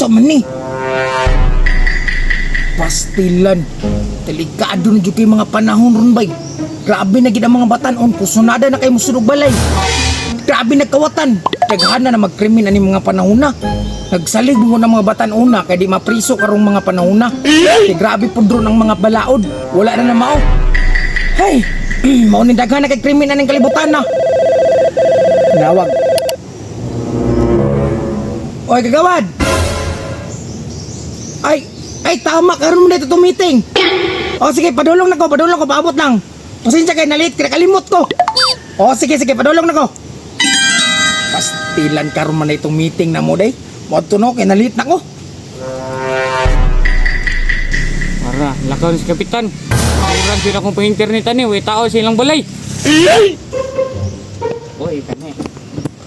Unsa man ni? Pastilan. Delikado na jud kay mga panahon ron bay. Grabe na gid ang mga batan-on kusunada na kay musunog balay. Grabe nagkawatan. Daghana na magkrimen ani mga panahon na. Nagsalig mo ng mga batan-on na kay di mapriso karong mga panahon na. Kay grabe pud ron ang mga balaod. Wala na mao. Hey, mao ni daghana kay krimen aning kalibutan na. Nawag. Oy, kagawad. Ay, tama, karon mo na ito meeting. O sige, padulong na ko, paabot lang. Pasensya kay nalit, kinakalimot ko. O sige, padulong na ko. Pastilan karon mo na itong meeting na mo, day. Moto no, kay nalit na ko. Para, lakaw si Kapitan. Kurang sila akong pa-internetan eh, way tao silang balay. Uy, kani.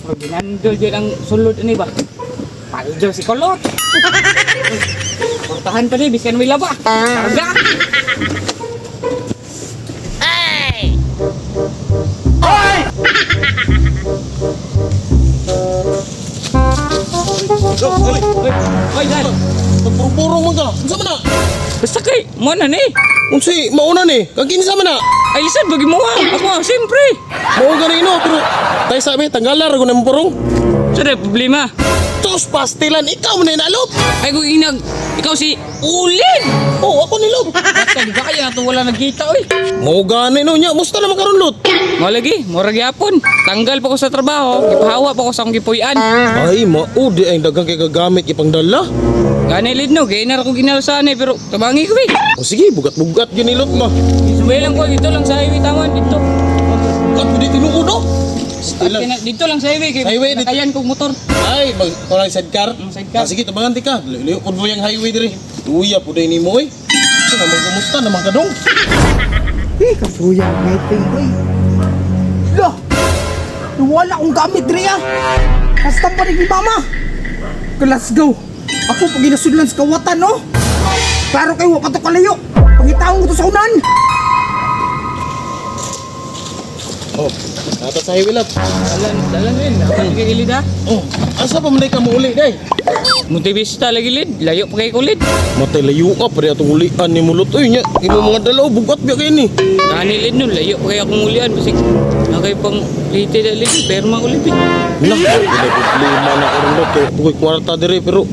Pag ginandol dyan ang sulod ni ba? Paljo si Kolot. Portahan pa rin, biskan may laba. Karga! Hey! Hoy! Hoy, Dan! Pagpurong mo ka, unsa man na? Basta kay, mo na ni. Unsi, mauna ni, kaginsa man na? Ay, lisad, bagi mo ako, siyempre. Mao gani no, pero tayo sabi, tanggalar ako ng purong. Saan na problema? Tos, pastilan, ikaw man na inalot. Ay, kung inag, ikaw si Ulin! Oo, ako nilot. Basta, di ba kaya ito wala nagkita, oy? Mao gani no niya, musta naman karon lot? Mo lagi, murag yapon. Tanggal pa ko sa trabaho, gipahawa pa ko sa akong gipuy-an. Ay, maudi ay dagang kay gagamit ipangdala. Gani lid no, kaya na ako ginalsan eh, pero tabangi ko eh. O sige, bugat-bugat yun nilot ma. Sumay lang ko, dito lang sa highway taman, dito. Bugat mo di tinuod no? Pastilan. Dito lang sa highway, kaya Highway, dito. nakayan kong motor. Ay, mag sidecar. Sidecar. Ah, sige, tabangan ti ka. Liukod mo yung highway diri. Uya po day ni mo eh. Sa naman kumusta naman ka dong? Kasuya meeting, boy. Lah! Wala akong gamit, Drea. Basta pa rin ni Mama. Let's go. Ako pag ginasudlan sa kawatan, no? Klaro kayo, wapat kalayo. Pangitaon ko to sa unan. Oh, nata sa highway lat. Dalan rin, dapat kay gilid ha. Oh, asa pa man ka mo uli day? Motivista lagi lid, layo pa kay kulit. Matay layo ka, pare atong ulian ni mulot. Uy, nya, imo mga dalaw, bugat biya kayo ni. Gani lid no, layo pa kay akong ulian. Basig, nakay pang lite na lid, pero mga ulit eh. Nah, wala problema na ko rin lot. Tukoy kwarta diri, pero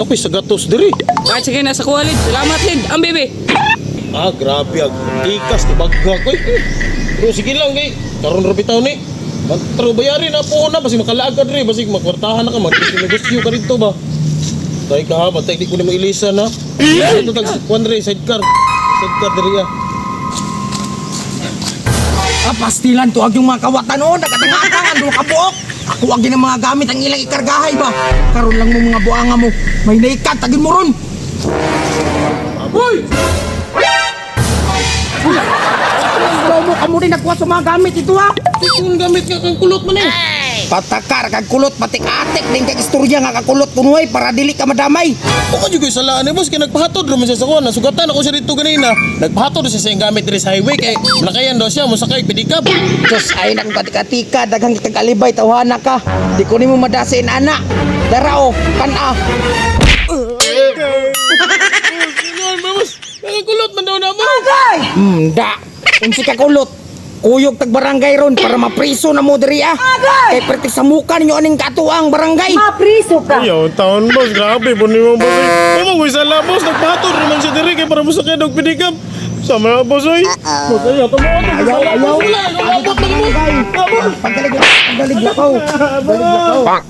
nakoy sa gatos diri. Kahit sige nasa kuha lid, salamat lid, ang bebe. Ah, grabe, tikas, tibagga ko Pero sige lang, kay. Karon ra bitaw ni. Pero bayarin na po na, basi makalaag ka diri, basi makwartahan na ka, mag-negosyo ka rito ba? Tay ka ha, batay di ko na mailisa na. Ito tag kuandre, sidecar. Sidecar diri ah. Pastilan to ang yung mga kawatan, no? Nagatangatangan, doon ka buok. Ako ang ng mga gamit ang ilang ikargahay ba? Karon lang mo mga buanga mo. May naikat, tagin mo ron. Hoy! Mo kamo rin nagkuha sa mga gamit ito ha. Kung gamit ka kang kulot man eh. Patakar kag kulot patik-atik din kag istorya nga kakulot kunoy para dili ka madamay. O ka juga salaan ni boss kay nagpahatod ro man siya sa kuan. Nasugatan ako siya dito ganina. Nagpahatod siya sa iyang gamit diri sa highway kay nakayan daw siya mosakay pedicab. Diyos ay nang katika-tika daghang kag-alibay tawhana ka. Di ko nimo madasin ana. Darao kana. Sino boss? Nakakulot man daw na mo. Da. Unsi ka kulot. Kuyog tag barangay ron para mapriso na mo diri ah. Kay perti sa muka ninyo aning katuang barangay. Mapriso ka. Ayaw, taon boss, grabe po niyo boss. Umang sala boss, nagpahatod naman siya diri kay para mosakay daw pedicab. Sama na boss oy. Boss ayaw, tamo. Ayaw. Abot na mo. Pagdalig lakaw. Pagdalig lakaw.